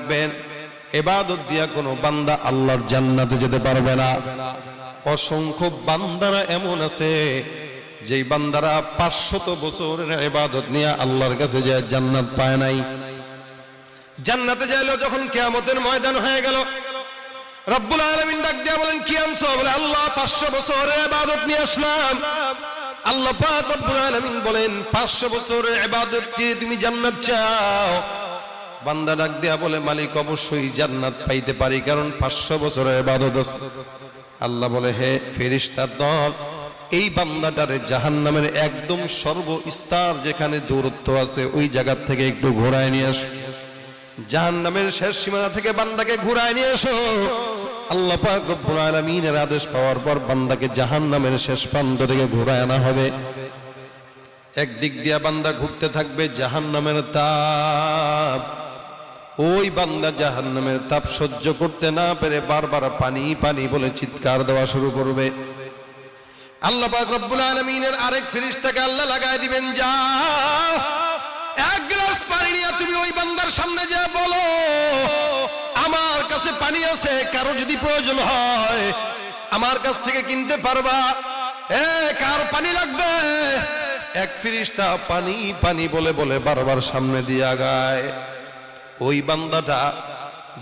রাখবেন, ইবাদত দিয়া কোনো বান্দা আল্লাহর জান্নাতে যেতে পারবে না। অসংখ্য বান্দারা এমন আছে যেই বান্দারা 500 বছরের ইবাদত নিয়ে আল্লাহর কাছে যায় জান্নাত পায় নাই। জান্নাতে যাইলো যখন কিয়ামতের ময়দান হয়ে গেল, রব্বুল আলামিন ডাক দিয়া বলেন কি আনছো? বলে আল্লাহ 500 বছরের ইবাদত নিয়ে আসলাম। আল্লাহ পাক রব্বুল আলামিন বলেন 500 বছরের ইবাদত দিয়ে তুমি জান্নাত চাও? বান্দা ডাক দিয়া বলে মালিক অবশ্যই জান্নাত পাইতে পারি, কারণ 500 বছরের ইবাদত আছে। আল্লাহ বলে হে ফেরেশতার দল, এই বান্দাটারে জাহান্নামের একদম সর্বস্তর যেখানে দূরত্ব আছে ওই জায়গা থেকে একটু ঘোরায় নিয়ে আসো। জাহান্নামের শেষ সীমানা থেকে বান্দাকে ঘোরায় নিয়ে এসো। আল্লাহ পাক রব্বুল আলামিনের আদেশ পাওয়ার পর বান্দাকে জাহান্নামের শেষ প্রান্ত থেকে ঘোরায় আনা হবে। একদিক দিয়া বান্দা ঘুরতে থাকবে জাহান্নামের তাপ। ওই বান্দা জাহান্নামের তাপ সহ্য করতে না পেরে বারবার পানি পানি বলে চিৎকার দেওয়া শুরু করবে। আল্লাহ পাক রব্বুল আলামিনের আরেক ফেরেশতাকে আল্লাহ লাগায় দিবেন, যাও এক গ্লাস পানি নিয়ে তুমি ওই বান্দার সামনে যা বলো আমার কাছে পানি আছে, কারো যদি প্রয়োজন হয় আমার কাছ থেকে কিনতে পারবা। কার পানি লাগবে? এক ফেরেশতা পানি পানি বলে বলে বারবার সামনে দিয়ে আগায়। ওই বান্দাটা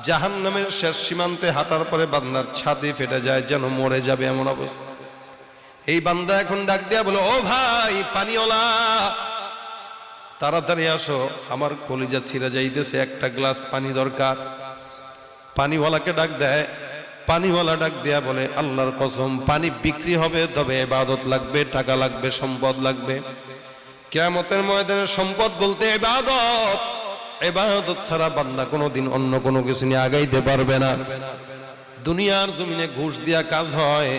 জাহান্নামের শেষ সীমান্তে হাঁটার পরে বান্দার ছাতি ফেটে যায়, যেন মরে যাবে এমন অবস্থা। এই বান্দা এখন ডাক দিয়া বলে ও ভাই পানিওয়ালা, তাড়াতাড়ি আসো, আমার কলিজা ছিঁড়ে যাইতেছে, একটা গ্লাস পানি দরকার। পানিওয়ালাকে ডাক দেয়। পানিওয়ালা ডাক দেয়া বলে আল্লাহর কসম পানি বিক্রি হবে, তবে ইবাদত লাগবে, টাকা লাগবে, সম্পদ লাগবে। কিয়ামতের ময়দানে সম্পদ বলতে ইবাদত। ইবাদত ছাড়া বান্দা কোনোদিন অন্য কোনো কিছু নিয়ে আগাইতে পারবে না। দুনিয়ার জমিনে ঘুষ দিয়া কাজ হয়,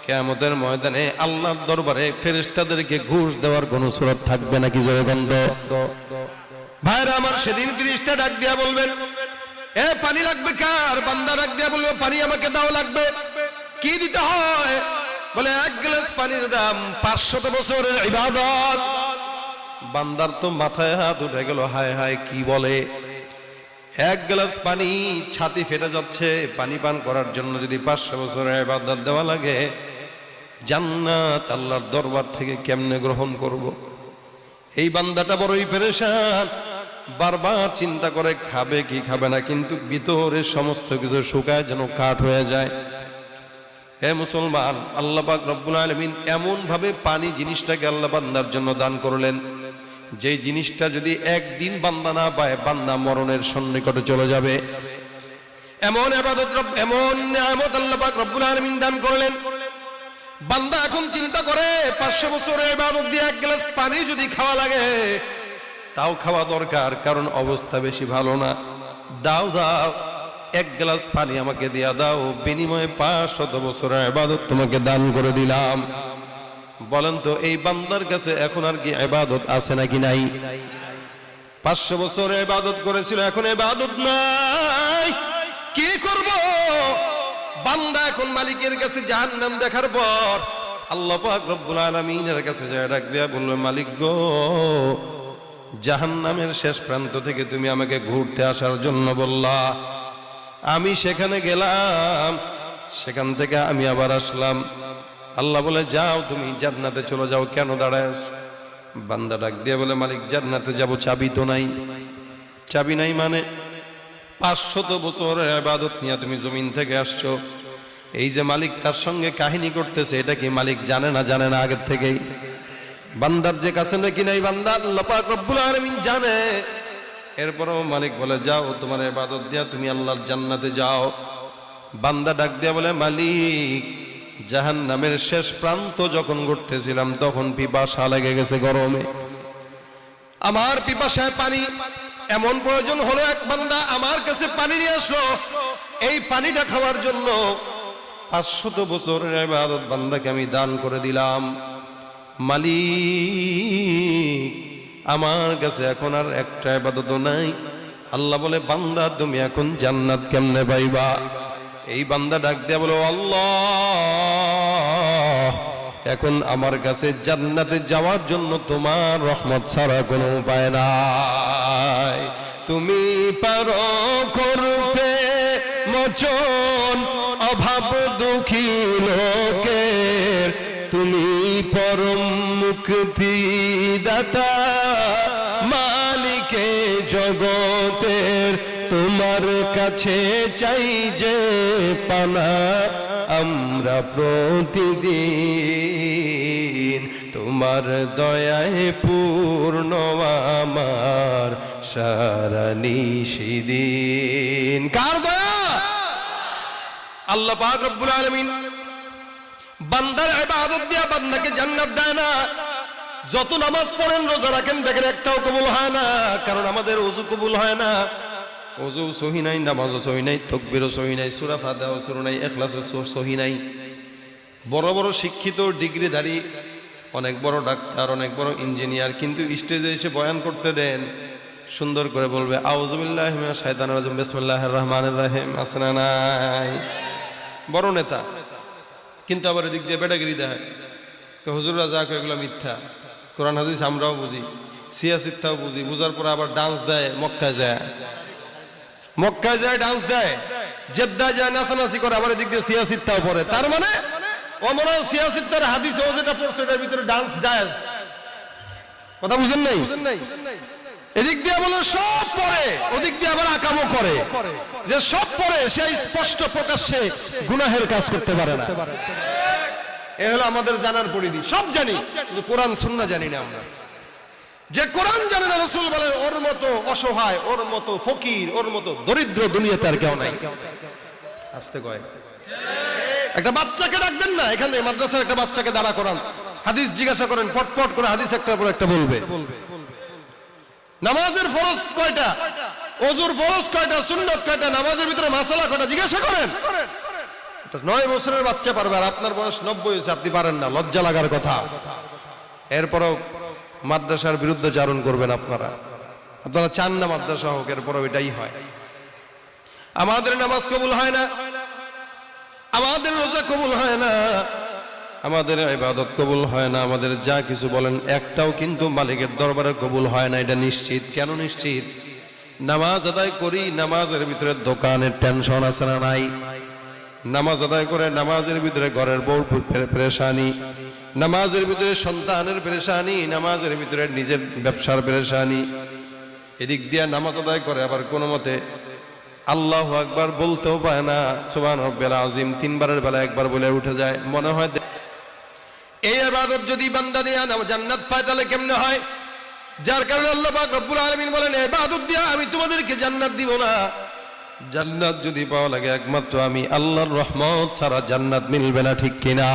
কিয়ামতের ময়দানে আল্লাহর দরবারে ফেরেশতাদেরকে ঘুষ দেওয়ার কোনো সুরত থাকবে না। কি জোরে বন্ধ ভাইরা আমার, সেদিন ফেরেশতা ডাক দিয়া বলবেন পানি লাগবে কার? বান্দা ডাক দিয়া বলবে পানি আমাকে দাও, লাগবে। কি দিতে হয়? বলে এক গ্লাস পানির দাম 500 বছরের ইবাদত। বান্দার তো মাথায় হাত উঠে গেল, হায় হায় কি বলে! এক গ্লাস পানি ছাতি ফেটে যাচ্ছে, পানি পান করার জন্য যদি 500 বছরের ইবাদত দেওয়া লাগে, জান্নাত আল্লাহর দরবার থেকে কেমনে গ্রহণ করব? এই বান্দাটা বড়ই পেরেশান, বারবার চিন্তা করে খাবে কি খাবে না, কিন্তু ভিতরে সমস্ত কিছু শুকায় যেন কাঠ হয়ে যায়। হে মুসলমান, আল্লাহ পাক রব্বুল আলামিন এমন ভাবে পানি জিনিসটাকে আল্লাহ বান্দার জন্য দান করলেন, যে জিনিসটা যদি একদিন বান্দা না পায় বান্দা মরণের সন্নিকটে চলে যাবে। এমন ইবাদত, এমন নিয়ামত আল্লাহ পাক রব্বুল আলামিন দান করলেন। বান্দা এখন চিন্তা করে 500 বছরের ইবাদত দিয়ে এক গ্লাস পানি যদি খাওয়া লাগে, তাও খাওয়া দরকার, কারণ অবস্থা বেশি ভালো না। দাও দাও এক গ্লাস পানি আমাকে দিয়া দাও, বিনিময়ে 500 বছরের ইবাদত তোমাকে দান করে দিলাম। বলেন তো এই বান্দার কাছে এখন আর কি ইবাদত আছে নাকি নাই? 500 বছরের ইবাদত করেছিল, এখন ইবাদত নাই। কি করব? বান্দা এখন মালিকের কাছে জাহান্নাম দেখার পর আল্লাহ পাক রব্বুল আলামিনের কাছে যায় ডাক দিয়া বলল, মালিক গো, জাহান্নামের শেষ প্রান্ত থেকে তুমি আমাকে ঘুরতে আসার জন্য বললা, আমি সেখানে গেলাম, সেখান থেকে আমি আবার আসলাম। আল্লাহ বলে যাও তুমি জান্নাতে চলে যাও, কেন দাঁড়ায় আছো? বান্দা ডাক দিয়ে বলে মালিক জান্নাতে যাব, চাবি তো নাই। চাবি নাই মানে? 500 বছরের ইবাদত নিয়ে তুমি জমিন থেকে আসছো, এই যে মালিক তার সঙ্গে কাহিনী করতেছে, এটা কি মালিক জানে না? জানে না আগের থেকেই? বান্দার যে কাছে নাকি নাই, বান্দা আল্লাহ পাক রব্বুল আলামিন জানে। এরপরও মালিক বলে যাও তোমার ইবাদত দিয়া তুমি আল্লাহর জান্নাতে যাও। বান্দা ডাক দিয়া বলে মালিক, জাহান্নামের শেষ প্রান্ত যখন ঘুরতেছিলাম তখন পিপাসা লেগে গেছে, গরমে আমার পিপাসায় পানি, এমন প্রয়োজন হলো এক বান্দা আমার কাছে পানি নিয়ে আসলো। এই পানিটা খাওয়ার জন্য 500 বছরের ইবাদত বান্দাকে আমি দান করে দিলাম। মালিক আমার কাছে এখন আর একটা ইবাদত নাই। আল্লাহ বলে বান্দা তুমি এখন জান্নাত কেমনে পাইবা? এই বান্দা ডাক দেয়া বলে আল্লাহ, এখন আমার কাছে জান্নাতে যাওয়ার জন্য তোমার রহমত ছাড়া কোনো উপায় নাই। তুমি পারো করতে মোচন অভাব দুঃখী লোকের, তুমি পরম মুক্তিদাতা মালিকে জগতের, তোমার কাছে চাই যে পানা আমরা প্রতিদিন, তোমার দয়ায় পূর্ণ আমার সারা নিশিদিন। কার দয়া? আল্লাহ পাক রব্বুল আলামিন বান্দার ইবাদত দিয়া বান্দাকে জান্নাত দেয় না। যত নামাজ পড়েন রোজা রাখেন দেখেন একটাও কবুল হয় না, কারণ আমাদের ওযু কবুল হয় না। ওযু সহি নাই, নামাজও সহি নাই, তাকবীরও সহি নাই, সূরা ফাতিহাও সহি নাই, ইখলাসও সহি নাই। বড় বড় শিক্ষিত ডিগ্রিধারী, অনেক বড় ডাক্তার, অনেক বড় ইঞ্জিনিয়ার, কিন্তু স্টেজে এসে বয়ান করতে দেন, সুন্দর করে বলবে আউযু বিল্লাহি মিনাশ শাইতানির রাজিম বিসমিল্লাহির রহমানির রহিম, আসনা নাই। বড় নেতা, কিন্তু আবার এদিক দিয়ে বেটাগিরি দেয়, হুজুররা যা কয় এগুলো মিথ্যা। কোরআন হাদিস আমরাও বুঝি, সিয়াসিত্তাও বুঝি, বুঝার পরে আবার ডান্স দেয়। মক্কায় যায় ডান্স দেয়, জেদ্দায় যায় নাচানাচি করে, আবার এদিক দিয়ে সিয়াসিত্তাও পড়ে। তার মানে ও মনে হয় সিয়াসিত্তার হাদিসে ও যেটা পড়ছে এটার ভিতরে ডান্স জায়েজ। কথা বুঝেন নাই? এদিক দিয়ে বলে সব পড়ে, ওদিক দিয়ে আবার আকামও করে। যে সব পড়ে সে স্পষ্ট প্রকাশ্যে গুনাহের কাজ করতে পারে না। এ হলো আমাদের জানার পরিধি। সব জানি, কিন্তু কোরআন সুন্নাহ জানি না আমরা। যে কোরআন জানে না, রাসূল বলেন ওর মতো অসহায়, ওর মতো ফকির, ওর মতো দরিদ্র দুনিয়াতে আর কেউ নাই। আস্তে কয়, একটা বাচ্চাকে ডাকবেন না, এখানে মাদ্রাসার একটা বাচ্চাকে দাঁড়া করান, হাদিস জিজ্ঞাসা করেন, পটপট করে হাদিস একটার পর একটা বলবে। নামাজের ফরজ কয়টা, ওযুর ফরজ কয়টা, সুন্নাত কয়টা, নামাজের ভিতরে মাসালা কয়টা জিজ্ঞাসা করেন। 9 বছরের বাচ্চা পারবে, আর আপনার বয়স 90 হয়েছে, আপনি পারেন না, লজ্জা লাগার কথা। এরপরও মাদ্রাসার বিরুদ্ধে চারণ করবেন আপনারা চান না মাদ্রাসা হোক, এরপরও এটাই হয়। আমাদের নামাজ কবুল হয় না, আমাদের রোজা কবুল হয় না, আমাদের ইবাদত কবুল হয় না, আমাদের যা কিছু বলেন একটাও কিন্তু মালিকের দরবারে কবুল হয় না, এটা নিশ্চিত। কেন নিশ্চিত? নামাজ আদায় করি, নামাজের ভিতরে দোকানের টেনশন আছে না নাই? নামাজ আদায় করে নামাজের ভিতরে ঘরের বউ পেরেশানি, নামাজের ভিতরে সন্তানের পেরেশানি, নামাজের ভিতরে নিজের ব্যবসার পেরেশানি। এদিক দিয়ে নামাজ আদায় করে আবার কোনো মতে আল্লাহু আকবার বলতেও পায় না, সুবহান রাব্বিল আযীম 3 বারের বেলা একবার বলে উঠে যায়। মনে হয় এই ইবাদত যদি বান্দা দিয়া জান্নাত পায় তাহলে কেমনে হয়? যার কারণে আল্লাহ পাক রব্বুল আলামিন বলেন ইবাদত দিয়া আমি তোমাদেরকে জান্নাত দিব না। জান্নাত যদি পাওয়া লাগে একমাত্র আমি আল্লাহর রহমত ছাড়া জান্নাত মিলবে না, ঠিক কিনা?